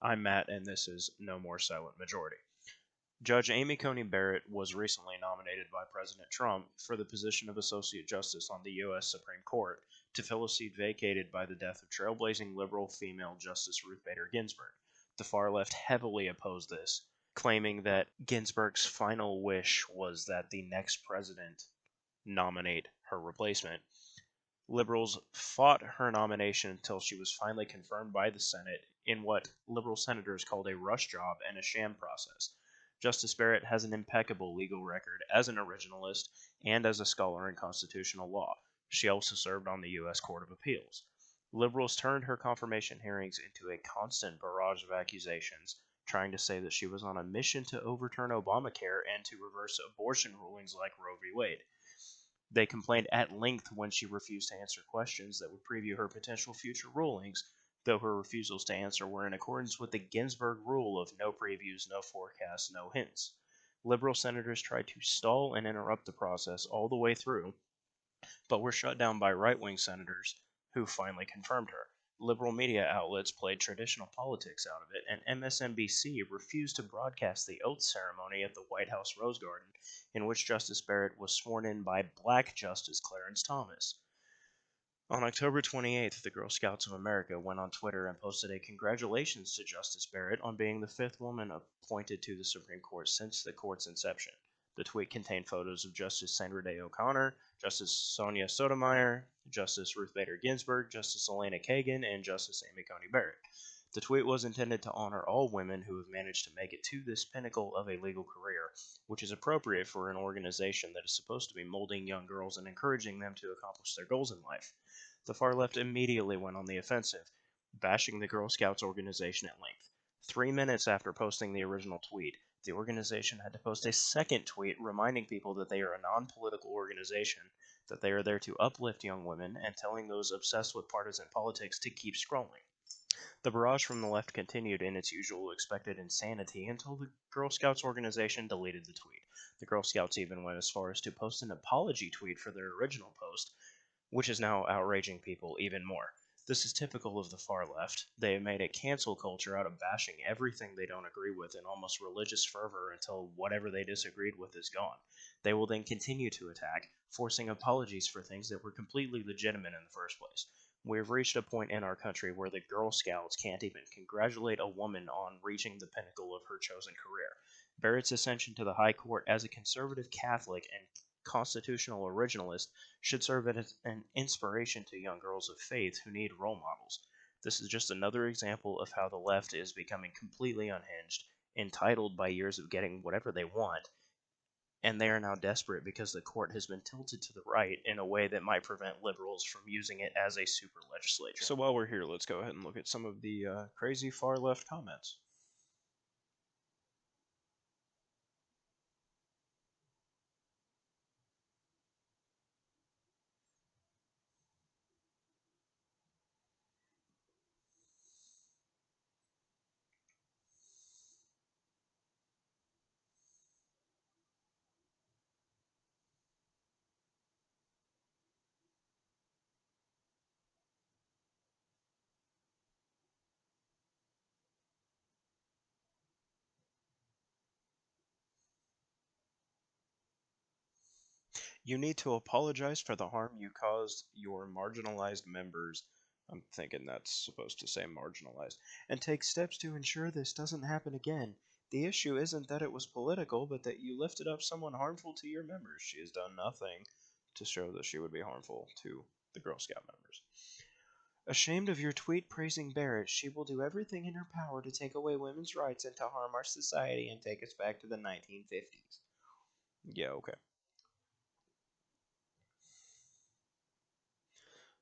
I'm Matt, and this is No More Silent Majority. Judge Amy Coney Barrett was recently nominated by President Trump for the position of Associate Justice on the U.S. Supreme Court to fill a seat vacated by the death of trailblazing liberal female Justice Ruth Bader Ginsburg. The far left heavily opposed this, claiming that Ginsburg's final wish was that the next president nominate her replacement. Liberals fought her nomination until she was finally confirmed by the Senate in what liberal senators called a rush job and a sham process. Justice Barrett has an impeccable legal record as an originalist and as a scholar in constitutional law. She also served on the U.S. Court of Appeals. Liberals turned her confirmation hearings into a constant barrage of accusations, trying to say that she was on a mission to overturn Obamacare and to reverse abortion rulings like Roe v. Wade. They complained at length when she refused to answer questions that would preview her potential future rulings, though her refusals to answer were in accordance with the Ginsburg rule of no previews, no forecasts, no hints. Liberal senators tried to stall and interrupt the process all the way through, but were shut down by right wing senators who finally confirmed her. Liberal media outlets played traditional politics out of it, and MSNBC refused to broadcast the oath ceremony at the White House Rose Garden, in which Justice Barrett was sworn in by Black Justice Clarence Thomas. On October 28th, the Girl Scouts of America went on Twitter and posted a congratulations to Justice Barrett on being the fifth woman appointed to the Supreme Court since the court's inception. The tweet contained photos of Justice Sandra Day O'Connor, Justice Sonia Sotomayor, Justice Ruth Bader Ginsburg, Justice Elena Kagan, and Justice Amy Coney Barrett. The tweet was intended to honor all women who have managed to make it to this pinnacle of a legal career, which is appropriate for an organization that is supposed to be molding young girls and encouraging them to accomplish their goals in life. The far left immediately went on the offensive, bashing the Girl Scouts organization at length. 3 minutes after posting the original tweet, the organization had to post a second tweet reminding people that they are a non-political organization, that they are there to uplift young women, and telling those obsessed with partisan politics to keep scrolling. The barrage from the left continued in its usual expected insanity until the Girl Scouts organization deleted the tweet. The Girl Scouts even went as far as to post an apology tweet for their original post, which is now outraging people even more. This is typical of the far left. They have made a cancel culture out of bashing everything they don't agree with in almost religious fervor until whatever they disagreed with is gone. They will then continue to attack, forcing apologies for things that were completely legitimate in the first place. We've reached a point in our country where the Girl Scouts can't even congratulate a woman on reaching the pinnacle of her chosen career. Barrett's ascension to the High Court as a conservative Catholic and constitutional originalist should serve as an inspiration to young girls of faith who need role models. This is just another example of how the left is becoming completely unhinged, entitled by years of getting whatever they want, and they are now desperate because the court has been tilted to the right in a way that might prevent liberals from using it as a super legislature. So while we're here, let's go ahead and look at some of the crazy far left comments. You need to apologize for the harm you caused your marginalized members. I'm thinking that's supposed to say marginalized. And take steps to ensure this doesn't happen again. The issue isn't that it was political, but that you lifted up someone harmful to your members. She has done nothing to show that she would be harmful to the Girl Scout members. Ashamed of your tweet praising Barrett, she will do everything in her power to take away women's rights and to harm our society and take us back to the 1950s. Yeah, okay.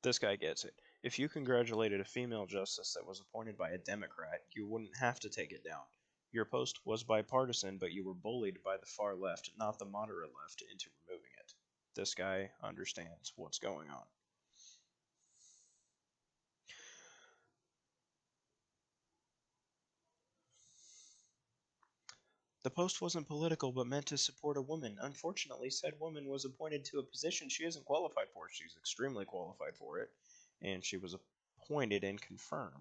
This guy gets it. If you congratulated a female justice that was appointed by a Democrat, you wouldn't have to take it down. Your post was bipartisan, but you were bullied by the far left, not the moderate left, into removing it. This guy understands what's going on. The post wasn't political, but meant to support a woman. Unfortunately, said woman was appointed to a position she isn't qualified for. She's extremely qualified for it, and she was appointed and confirmed.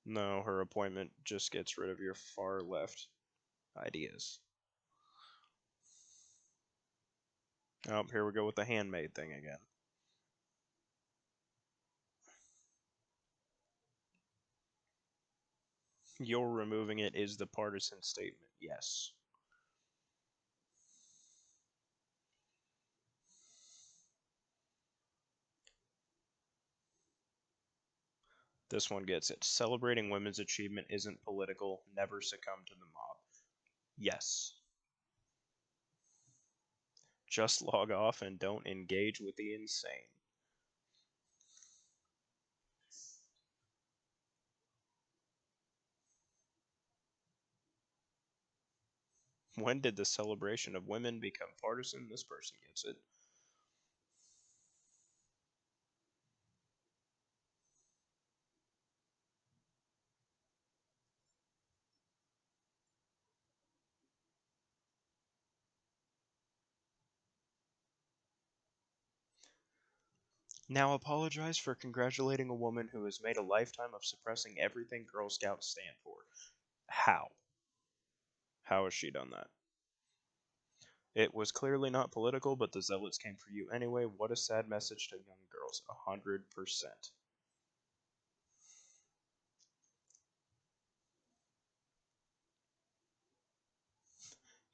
No, her appointment just gets rid of your far left ideas. Oh, here we go with the handmade thing again. Your removing it is the partisan statement. Yes. This one gets it. Celebrating women's achievement isn't political. Never succumb to the mob. Yes. Just log off and don't engage with the insane. When did the celebration of women become partisan? This person gets it. Now apologize for congratulating a woman who has made a lifetime of suppressing everything Girl Scouts stand for. How? How has she done that? It was clearly not political, but the zealots came for you anyway. What a sad message to young girls. 100%.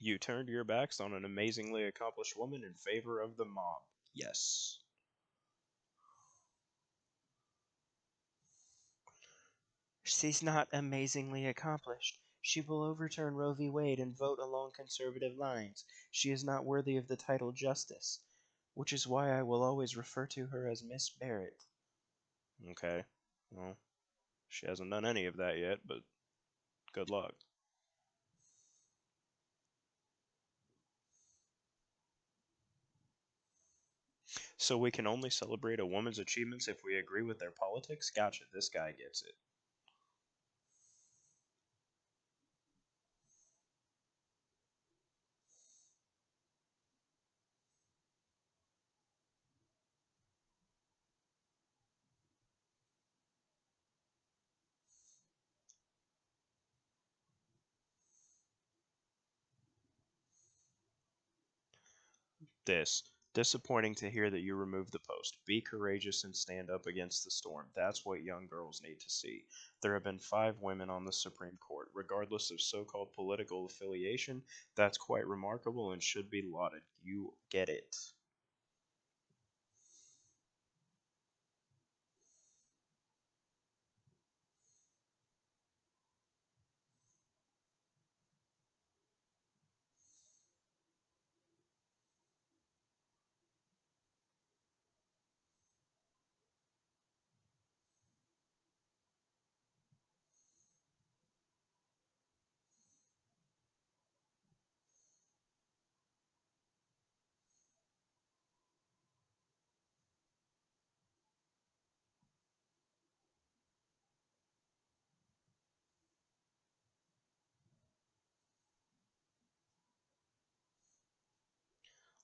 You turned your backs on an amazingly accomplished woman in favor of the mob. Yes. She's not amazingly accomplished. She will overturn Roe v. Wade and vote along conservative lines. She is not worthy of the title Justice, which is why I will always refer to her as Miss Barrett. Okay. Well, she hasn't done any of that yet, but good luck. So we can only celebrate a woman's achievements if we agree with their politics? Gotcha, this guy gets it. This. Disappointing to hear that you removed the post. Be courageous and stand up against the storm. That's what young girls need to see. There have been 5 women on the Supreme Court. Regardless of so called political affiliation, that's quite remarkable and should be lauded. You get it.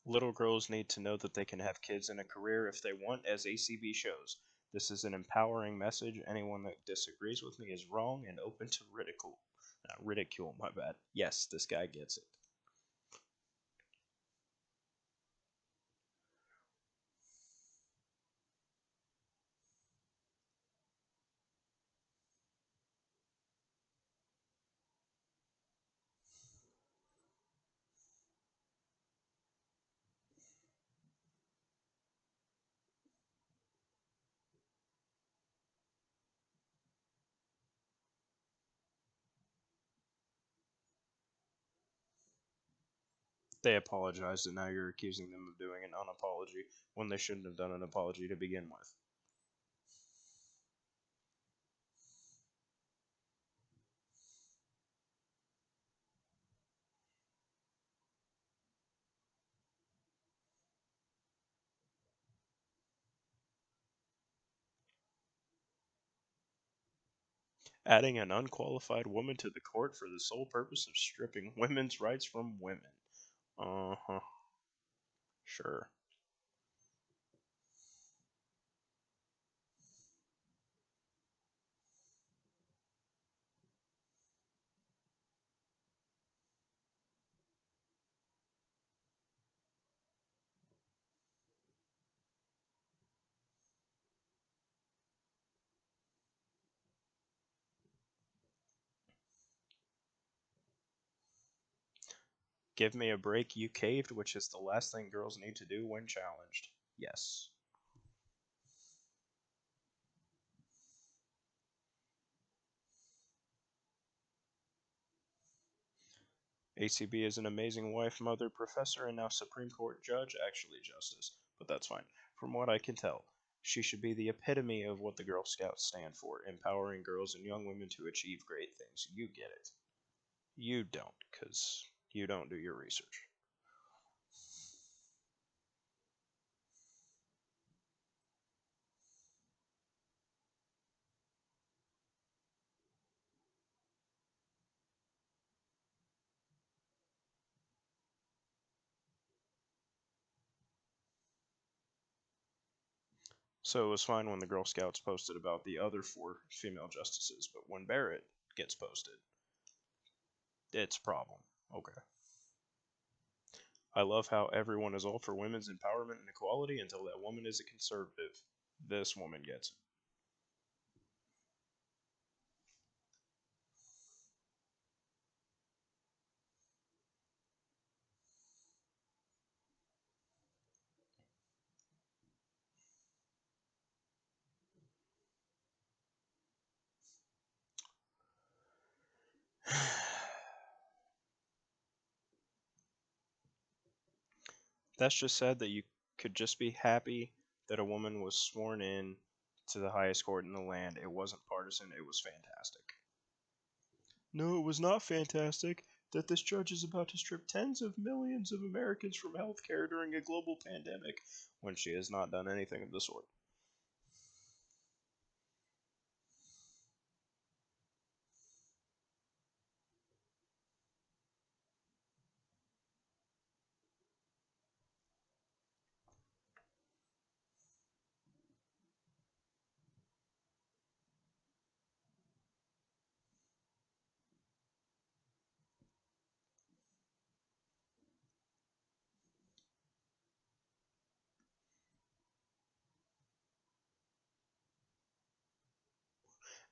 Little girls need to know that they can have kids and a career if they want, as ACB shows. This is an empowering message. Anyone that disagrees with me is wrong and open to ridicule. Ridicule, my bad. Yes, this guy gets it. They apologized, and now you're accusing them of doing an unapology when they shouldn't have done an apology to begin with. Adding an unqualified woman to the court for the sole purpose of stripping women's rights from women. Uh huh. Sure. Give me a break, you caved, which is the last thing girls need to do when challenged. Yes. ACB is an amazing wife, mother, professor, and now Supreme Court judge, actually justice, but that's fine. From what I can tell, she should be the epitome of what the Girl Scouts stand for, empowering girls and young women to achieve great things. You get it. You don't, because you don't do your research. So it was fine when the Girl Scouts posted about the other four female justices, but when Barrett gets posted, it's a problem. Okay. I love how everyone is all for women's empowerment and equality until that woman is a conservative. This woman gets it. That's just sad that you could just be happy that a woman was sworn in to the highest court in the land. It wasn't partisan, it was fantastic. No, it was not fantastic that this judge is about to strip tens of millions of Americans from health care during a global pandemic when she has not done anything of the sort.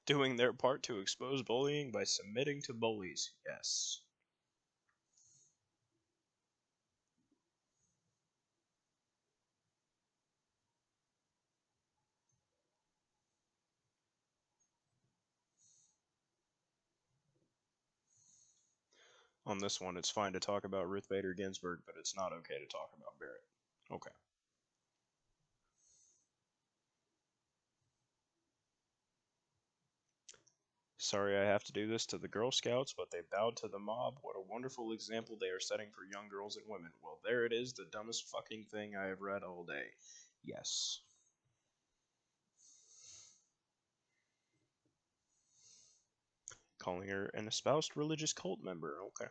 Doing their part to expose bullying by submitting to bullies. Yes. On this one, it's fine to talk about Ruth Bader Ginsburg, but it's not okay to talk about Barrett. Okay. Sorry I have to do this to the Girl Scouts, but they bowed to the mob. What a wonderful example they are setting for young girls and women. Well, there it is, the dumbest fucking thing I have read all day. Yes. Calling her an espoused religious cult member. Okay.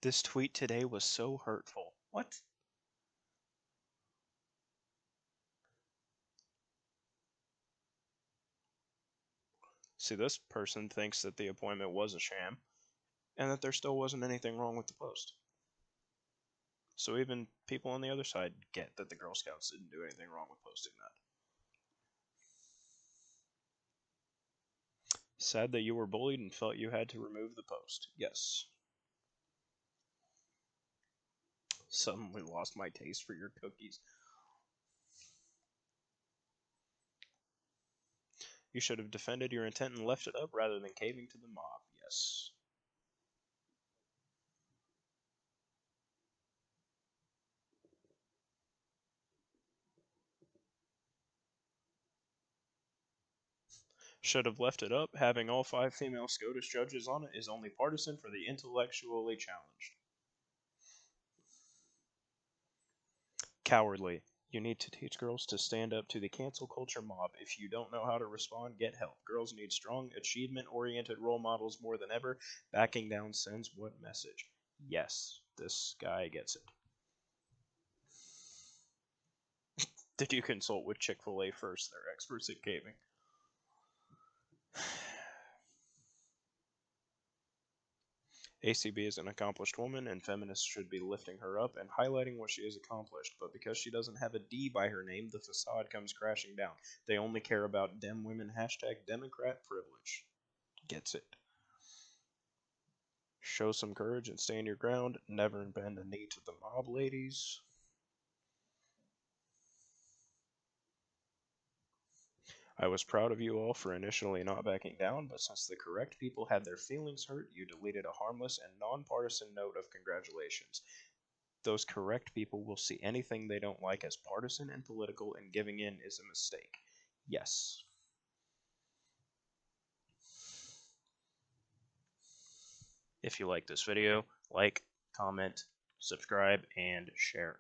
This tweet today was so hurtful. What? See, this person thinks that the appointment was a sham, and that there still wasn't anything wrong with the post. So even people on the other side get that the Girl Scouts didn't do anything wrong with posting that. Sad that you were bullied and felt you had to remove the post. Yes. Suddenly lost my taste for your cookies. You should have defended your intent and left it up rather than caving to the mob. Yes. Should have left it up. Having all five female SCOTUS judges on it is only partisan for the intellectually challenged. Cowardly. You need to teach girls to stand up to the cancel culture mob. If you don't know how to respond, get help. Girls need strong, achievement oriented role models more than ever. Backing down sends what message? Yes, this guy gets it. Did you consult with Chick-fil-A first? They're experts at gaming. ACB is an accomplished woman, and feminists should be lifting her up and highlighting what she has accomplished. But because she doesn't have a D by her name, the facade comes crashing down. They only care about dem women. Hashtag Democrat privilege. Gets it. Show some courage and stand your ground. Never bend a knee to the mob, ladies. I was proud of you all for initially not backing down, but since the correct people had their feelings hurt, you deleted a harmless and nonpartisan note of congratulations. Those correct people will see anything they don't like as partisan and political, and giving in is a mistake. Yes. If you like this video, like, comment, subscribe, and share.